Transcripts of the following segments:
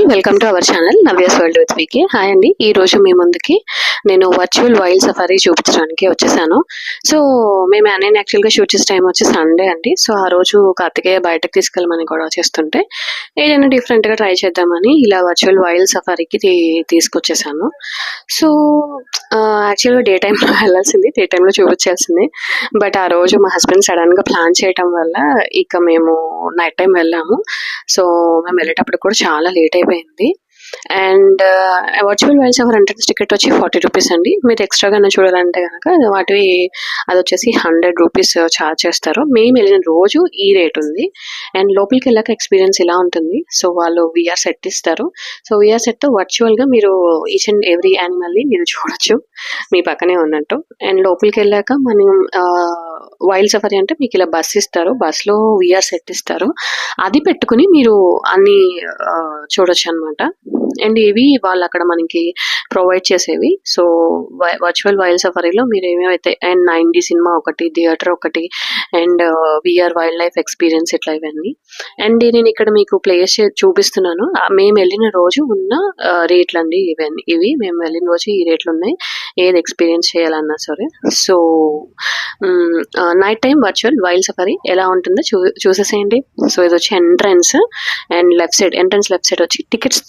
People, welcome to our channel Navya's world with VK. Hi అండి. ఈ రోజు మీ ముందుకి నేను వర్చువల్ వైల్డ్ సఫారీ చూపించడానికి వచ్చేసాను. సో మేము నేను యాక్చువల్గా షూట్ చేసే టైం వచ్చి సండే అండి. సో ఆ రోజు కార్తికేయ బయటకు తీసుకెళ్ళమని కూడా చేస్తుంటే ఏదైనా డిఫరెంట్గా ట్రై చేద్దామని ఇలా వర్చువల్ వైల్డ్ సఫారీకి తీసుకొచ్చేసాను. సో యాక్చువల్గా డే టైంలో వెళ్ళాల్సింది, డే టైంలో చూపించాల్సింది. బట్ ఆ రోజు మా హస్బెండ్ సడన్గా ప్లాన్ చేయటం వల్ల ఇక మేము నైట్ టైం వెళ్ళాము. సో మేము వెళ్ళేటప్పుడు కూడా చాలా లేట్ అయిపోయింది. And virtual wild safari entrance ticket వచ్చి 40 రూపీస్ అండి. మీరు ఎక్స్ట్రాగా చూడాలంటే కనుక అది వచ్చేసి 100 రూపీస్ ఛార్జ్ చేస్తారు. మేము వెళ్ళిన రోజు ఈ రేట్ ఉంది. అండ్ లోపలికి వెళ్ళాక ఎక్స్పీరియన్స్ ఇలా ఉంటుంది. సో వాళ్ళు విఆర్ సెట్ ఇస్తారు. సో విఆర్ సెట్తో వర్చువల్గా మీరు ఈచ్ అండ్ ఎవ్రీ యానిమల్ని మీరు చూడొచ్చు మీ పక్కనే ఉన్నట్టు. అండ్ లోపలికి వెళ్ళాక మనం వైల్డ్ సఫారీ అంటే మీకు ఇలా బస్ ఇస్తారు, బస్లో విఆర్ సెట్ ఇస్తారు. అది పెట్టుకుని మీరు అన్ని చూడొచ్చు అనమాట. అండ్ ఇవి వాళ్ళు అక్కడ మనకి ప్రొవైడ్ చేసేవి. సో వర్చువల్ వైల్డ్ సఫారీలో మీరు ఏమేమైతే అండ్ 9D సినిమా ఒకటి, థియేటర్ ఒకటి, and VR wildlife experience ఇట్లా ఇవన్నీ. అండ్ నేను ఇక్కడ మీకు ప్లేస్ చూపిస్తున్నాను. మేము వెళ్ళిన రోజు ఉన్న రేట్లు అండి ఇవి మేము వెళ్ళిన రోజు ఈ రేట్లు ఉన్నాయి, ఏది ఎక్స్పీరియన్స్ చేయాలన్నా సరే. So night time virtual wild safari ఎలా ఉంటుందో చూసేసేయండి. సో ఇది వచ్చి entrance and entrance left side వచ్చి టికెట్స్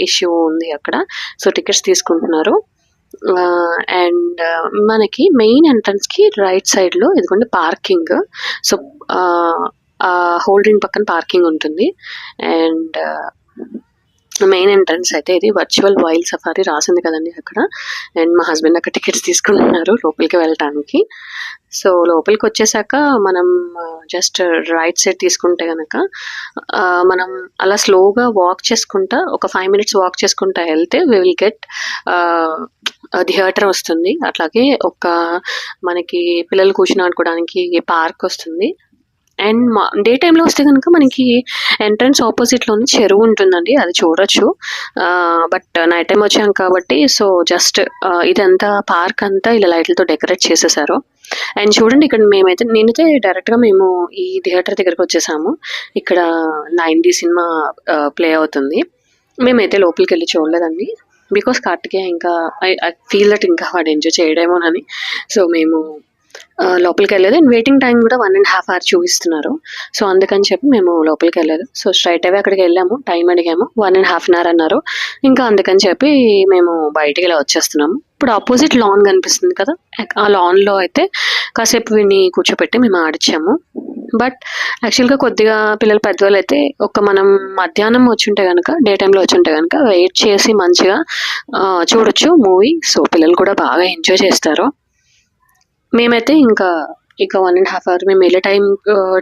ఇష్యూ ఉంది అక్కడ. సో టికెట్స్ తీసుకుంటున్నారు. అండ్ మనకి మెయిన్ ఎంట్రన్స్ కి రైట్ సైడ్ లో ఇదిగోండి పార్కింగ్. సో హోల్డింగ్ పక్కన పార్కింగ్ ఉంటుంది. అండ్ మెయిన్ ఎంట్రన్స్ అయితే ఇది వర్చువల్ వైల్డ్ సఫారీ రాసింది కదండి అక్కడ. అండ్ మా హస్బెండ్ అక్కడ టికెట్స్ తీసుకుంటున్నారు లోపలికి వెళ్ళటానికి. సో లోపలికి వచ్చేసాక మనం జస్ట్ రైట్ సైడ్ తీసుకుంటే కనుక మనం అలా స్లోగా వాక్ చేసుకుంటా ఒక 5 minutes వాక్ చేసుకుంటా వెళ్తే వి విల్ గెట్ థియేటర్ వస్తుంది. అట్లాగే ఒక మనకి పిల్లలు కూర్చుని ఆడుకోవడానికి పార్క్ వస్తుంది. అండ్ డే టైంలో వస్తే కనుక మనకి ఎంట్రన్స్ ఆపోజిట్లోనే చెరువు ఉంటుందండి, అది చూడొచ్చు. బట్ నైట్ టైం వచ్చాం కాబట్టి సో జస్ట్ ఇదంతా పార్క్ అంతా ఇలా లైట్లతో డెకరేట్ చేసేసారు. అండ్ చూడండి ఇక్కడ నేనైతే డైరెక్ట్గా మేము ఈ థియేటర్ దగ్గరకు వచ్చేసాము. ఇక్కడ 9D సినిమా ప్లే అవుతుంది. మేమైతే లోపలికి వెళ్ళి చూడలేదండి, బికాస్ కార్తికేయ ఇంకా ఐ ఫీల్ దట్ ఇంకా వాడు ఎంజాయ్ చేయడేమోనని. సో మేము లోపలికి వెళ్ళలేదు. అండ్ వెయిటింగ్ టైం కూడా 1.5 hour చూపిస్తున్నారు. సో అందుకని చెప్పి మేము లోపలికి వెళ్ళలేదు. సో స్ట్రైట్ అవే అక్కడికి వెళ్ళాము, టైం అడిగాము, 1.5 hour అన్నారు. ఇంకా అందుకని చెప్పి మేము బయటికి ఇలా వచ్చేస్తున్నాము. ఇప్పుడు ఆపోజిట్ లాన్ కనిపిస్తుంది కదా, ఆ లాన్లో అయితే కాసేపు విని కూర్చోపెట్టి మేము ఆడిచ్చాము. బట్ యాక్చువల్గా కొద్దిగా పిల్లలు పెద్దవాళ్ళు అయితే మనం మధ్యాహ్నం వచ్చుంటే కనుక, డే టైంలో వచ్చుంటే కనుక వెయిట్ చేసి మంచిగా చూడొచ్చు మూవీ. సో పిల్లలు కూడా బాగా ఎంజాయ్ చేస్తారు. మేమైతే ఇంకా 1.5 hour మేము వెళ్ళే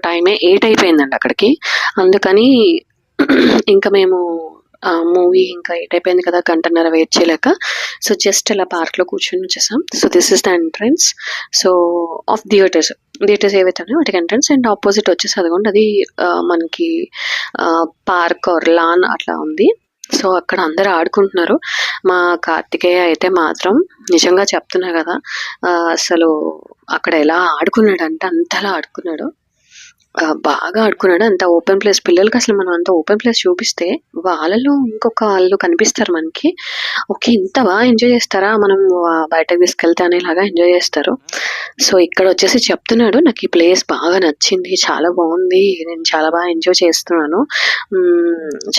టైమే 8 అయిపోయిందండి అక్కడికి. అందుకని ఇంకా మేము మూవీ ఇంకా 8 అయిపోయింది కదా, 1.5 వెయిట్ చేయలేక సో జస్ట్ అలా పార్క్లో కూర్చొని వచ్చేసాం. So this is the entrance. So of theatres ఏవైతే ఉన్నాయో వాటికి ఎంట్రన్స్. అండ్ ఆపోజిట్ వచ్చేసి అదిగోండి అది మనకి పార్క్ ఆర్ లాన్ అట్లా ఉంది. సో అక్కడ అందరూ ఆడుకుంటున్నారు. మా కార్తికేయ అయితే మాత్రం నిజంగా చెప్తున్నా కదా, అసలు అక్కడ ఎలా ఆడుకున్నాడు అంటే అంతలా ఆడుకున్నాడు, బాగా ఆడుకున్నాడు. అంత ఓపెన్ ప్లేస్, పిల్లలకి అసలు మనం అంత ఓపెన్ ప్లేస్ చూపిస్తే వాళ్ళలో ఇంకొక వాళ్ళు కనిపిస్తారు మనకి. ఓకే ఇంత బాగా ఎంజాయ్ చేస్తారా మనం బయటకు తీసుకెళ్తే అనేలాగా ఎంజాయ్ చేస్తారు. సో ఇక్కడ వచ్చేసి చెప్తున్నాడు, నాకు ఈ ప్లేస్ బాగా నచ్చింది, చాలా బాగుంది, నేను చాలా బాగా ఎంజాయ్ చేస్తున్నాను,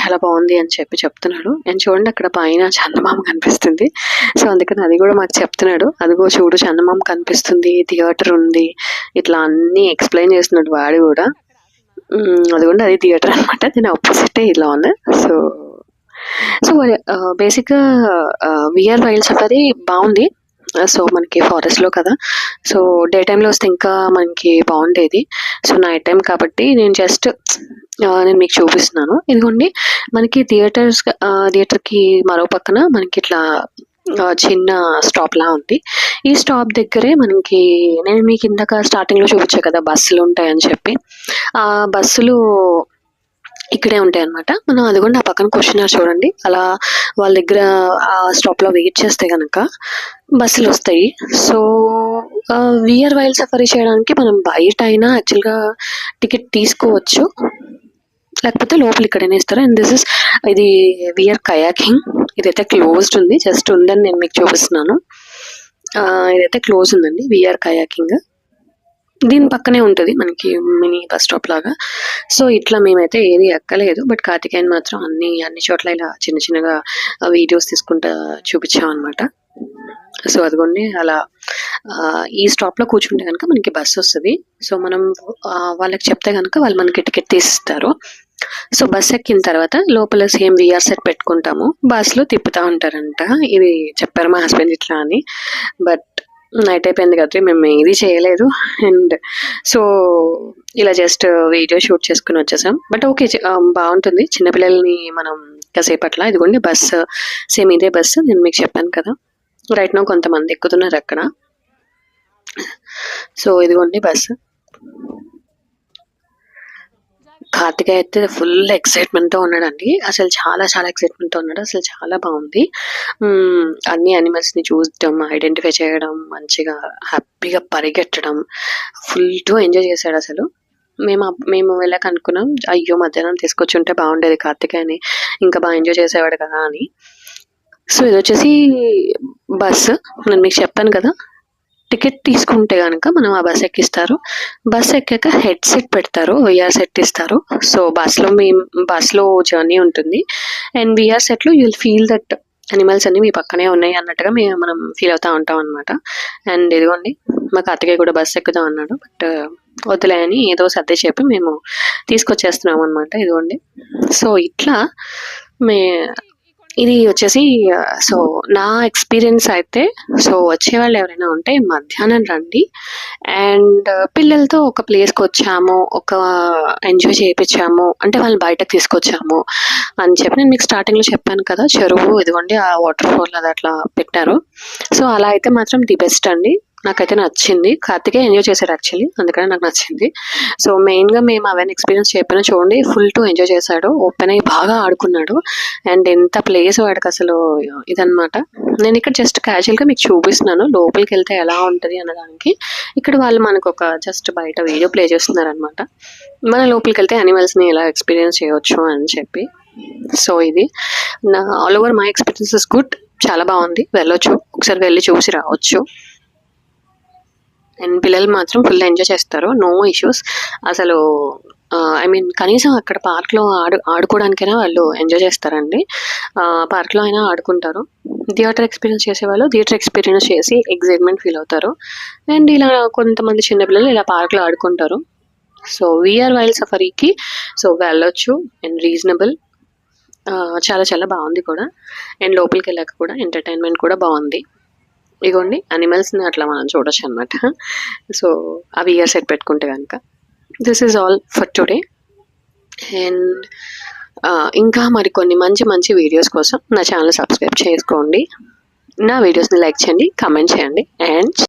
చాలా బాగుంది అని చెప్తున్నాడు. అండ్ చూడండి అక్కడ పైన చందమామ కనిపిస్తుంది. సో అందుకని అది కూడా మాకు చెప్తున్నాడు, అదిగో చూడు చందమామ కనిపిస్తుంది, థియేటర్ ఉంది, ఇట్లా అన్నీ ఎక్స్ప్లెయిన్ చేస్తున్నాడు వాడు కూడా. అదిగోండి అది థియేటర్ అనమాట, దీని ఆపోజిట్ ఇలా ఉంది. సో బేసిక్గా విఆర్ వైల్డ్ సఫారీ బాగుంది. సో మనకి ఫారెస్ట్లో కదా, సో డే టైంలో వస్తే ఇంకా మనకి బాగుండేది. సో నైట్ టైం కాబట్టి నేను మీకు చూపిస్తున్నాను. ఇదిగోండి మనకి థియేటర్కి మరో పక్కన మనకి ఇట్లా చిన్న స్టాప్ లా ఉంది. ఈ స్టాప్ దగ్గరే మనకి నేను మీకు ఇందాక స్టార్టింగ్లో చూపించా కదా బస్సులు ఉంటాయని చెప్పి, ఆ బస్సులు ఇక్కడే ఉంటాయి అనమాట. మనం అదిగోండి ఆ పక్కన కూర్చున్నారు చూడండి, అలా వాళ్ళ దగ్గర ఆ స్టాప్లో వెయిట్ చేస్తే కనుక బస్సులు వస్తాయి. సో విఆర్ వైల్డ్ సఫారీ చేయడానికి మనం బయట అయినా యాక్చువల్గా టికెట్ తీసుకోవచ్చు. లేకపోతే లోపల ఇక్కడైనా ఇస్తారు. అండ్ ఇది విఆర్ కయాకింగ్. ఇదైతే క్లోజ్డ్ ఉంది, జస్ట్ ఉందని నేను మీకు చూపిస్తున్నాను. ఇదైతే క్లోజ్ ఉందండి విఆర్ కయాకింగ్. దీని పక్కనే ఉంటుంది మనకి మినీ బస్ స్టాప్ లాగా. సో ఇట్లా మేమైతే ఏది ఎక్కలేదు, బట్ కార్తికేయన్ మాత్రం అన్ని చోట్ల ఇలా చిన్న చిన్నగా వీడియోస్ తీసుకుంటా చూపించాం అనమాట. సో అదిగోండి అలా ఈ స్టాప్లో కూర్చుంటే కనుక మనకి బస్సు వస్తుంది. సో మనం వాళ్ళకి చెప్తే కనుక వాళ్ళు మనకి టికెట్ తీసిస్తారు. సో బస్ ఎక్కిన తర్వాత లోపల సేమ్ విఆర్ సెట్ పెట్టుకుంటాము, బస్లో తిప్పుతూ ఉంటారంట. ఇది చెప్పారు మా హస్బెండ్ ఇట్లా అని. బట్ నైట్ అయిపోయింది కదా, మేము ఏది చేయలేదు. అండ్ సో ఇలా జస్ట్ వీడియో షూట్ చేసుకుని వచ్చేసాం. బట్ ఓకే, బాగుంటుంది చిన్నపిల్లల్ని మనం కాసేపట్ల. ఇదిగోండి బస్సు, సేమ్ ఇదే బస్సు, నేను మీకు చెప్పాను కదా. రైట్ నో కొంతమంది ఎక్కుతున్నారు అక్కడ. సో ఇదిగోండి బస్సు. కార్తికేయ అయితే ఫుల్ ఎక్సైట్మెంట్తో ఉన్నాడండి. అసలు చాలా చాలా ఎక్సైట్మెంట్తో ఉన్నాడు. అసలు చాలా బాగుంది. అన్ని యానిమల్స్ని చూడటం, ఐడెంటిఫై చేయడం, మంచిగా హ్యాపీగా పరిగెట్టడం, ఫుల్గా ఎంజాయ్ చేశాడు అసలు. మేము వెళ్ళాక అనుకున్నాం, అయ్యో మధ్యాహ్నం తీసుకొచ్చి ఉంటే బాగుండేది కార్తికేయని, ఇంకా బాగా ఎంజాయ్ చేసేవాడు కదా అని. సో ఇది వచ్చేసి బస్సు. నేను మీకు చెప్పాను కదా, టికెట్ తీసుకుంటే కనుక మనం ఆ బస్ ఎక్కిస్తారు. బస్ ఎక్కాక హెడ్సెట్ పెడతారు, విఆర్ సెట్ ఇస్తారు. సో బస్లో జర్నీ ఉంటుంది. అండ్ విఆర్ సెట్లో you will feel that animals అన్ని మీ పక్కనే ఉన్నాయి అన్నట్టుగా మనం ఫీల్ అవుతూ ఉంటాం అనమాట. అండ్ ఇదిగోండి మా కార్తికేయ కూడా బస్ ఎక్కుదాం అన్నాడు, బట్ వద్దులే అని ఏదో సర్దే చెప్పి మేము తీసుకొచ్చేస్తున్నాం అనమాట. ఇదిగోండి. సో ఇట్లా ఇది వచ్చేసి సో నా ఎక్స్పీరియన్స్ అయితే, సో వచ్చేవాళ్ళు ఎవరైనా ఉంటే మధ్యాహ్నం రండి. అండ్ పిల్లలతో ఒక ప్లేస్కి వచ్చాము, ఒక ఎంజాయ్ చేయించాము అంటే వాళ్ళు బయటకు తీసుకొచ్చాము అని చెప్పి నేను మీకు స్టార్టింగ్లో చెప్పాను కదా, చెరువు ఇదిగోండి ఆ వాటర్ ఫాల్ అది అట్లా పెట్టారు. సో అలా అయితే మాత్రం ది బెస్ట్ అండి. నాకైతే నచ్చింది. కార్తికేయ ఎంజాయ్ చేశాడు యాక్చువల్లీ, అందుకనే నాకు నచ్చింది. సో మెయిన్గా మేము అవన్నీ ఎక్స్పీరియన్స్ చెప్పినా చూడండి, ఫుల్ టు ఎంజాయ్ చేశాడు, ఓపెన్ అయ్యి బాగా ఆడుకున్నాడు. అండ్ ఎంత ప్లేస్ వాడికి అసలు ఇదనమాట. నేను ఇక్కడ జస్ట్ క్యాజువల్గా మీకు చూపిస్తున్నాను లోపలికి వెళ్తే ఎలా ఉంటుంది అన్నదానికి. ఇక్కడ వాళ్ళు మనకు ఒక జస్ట్ బయట వీడియో ప్లే చేస్తున్నారు అనమాట, మన లోపలికి వెళ్తే యానిమల్స్ని ఎలా ఎక్స్పీరియన్స్ చేయవచ్చు అని చెప్పి. సో ఇది all over my experience is good, చాలా బాగుంది. వెళ్ళొచ్చు, ఒకసారి వెళ్ళి చూసి రావచ్చు. అండ్ పిల్లలు మాత్రం ఫుల్ ఎంజాయ్ చేస్తారు, నో ఇష్యూస్ అసలు. ఐ మీన్ కనీసం అక్కడ పార్క్లో ఆడుకోవడానికైనా వాళ్ళు ఎంజాయ్ చేస్తారండి. పార్క్లో అయినా ఆడుకుంటారు. థియేటర్ ఎక్స్పీరియన్స్ చేసేవాళ్ళు థియేటర్ ఎక్స్పీరియన్స్ చేసి ఎగ్జైట్మెంట్ ఫీల్ అవుతారు. అండ్ ఇలా కొంతమంది చిన్నపిల్లలు ఇలా పార్క్లో ఆడుకుంటారు. సో విఆర్ వైల్డ్ సఫారీకి సో వెళ్ళొచ్చు. అండ్ రీజనబుల్, చాలా చాలా బాగుంది కూడా. అండ్ లోపలికి వెళ్ళాక కూడా ఎంటర్టైన్మెంట్ కూడా బాగుంది. ఇగోండి అనిమల్స్ని అట్లా మనం చూడొచ్చు అనమాట. సో ఆ విఆర్ సెట్ పెట్టుకుంటే కనుక. This is all for today. And ఇంకా మరికొన్ని మంచి మంచి వీడియోస్ కోసం నా ఛానల్ సబ్స్క్రైబ్ చేసుకోండి, నా వీడియోస్ని లైక్ చేయండి, కామెంట్ చేయండి. అండ్